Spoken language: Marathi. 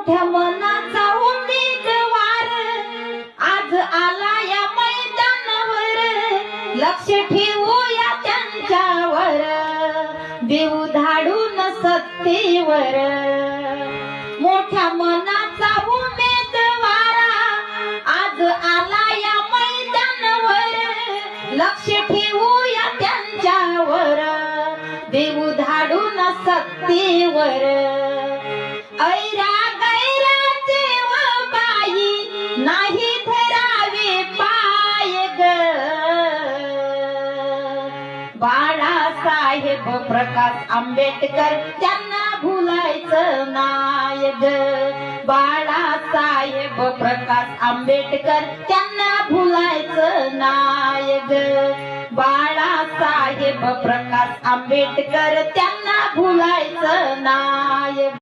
मोठ्या मनाचा उमेदवार आज आला या मैदानावर, लक्ष ठेवूया त्यांच्यावर, देऊ धाडून सत्तेवर. मोठ्या मनाचा उमेदवार आज आला या मैदानावर, लक्ष ठेवूया त्यांच्यावर, देऊ धाडून सत्तेवर. ऐरा गैराचे व बाई नाही धरावे पाय ग, बाळासाहेब प्रकाश आंबेडकर त्यांना भुलायचं नाय ग. बाळासाहेब प्रकाश आंबेडकर त्यांना भुलायचं नाय ग. बाळासाहेब प्रकाश आंबेडकर त्यांना भुलायचं नाय.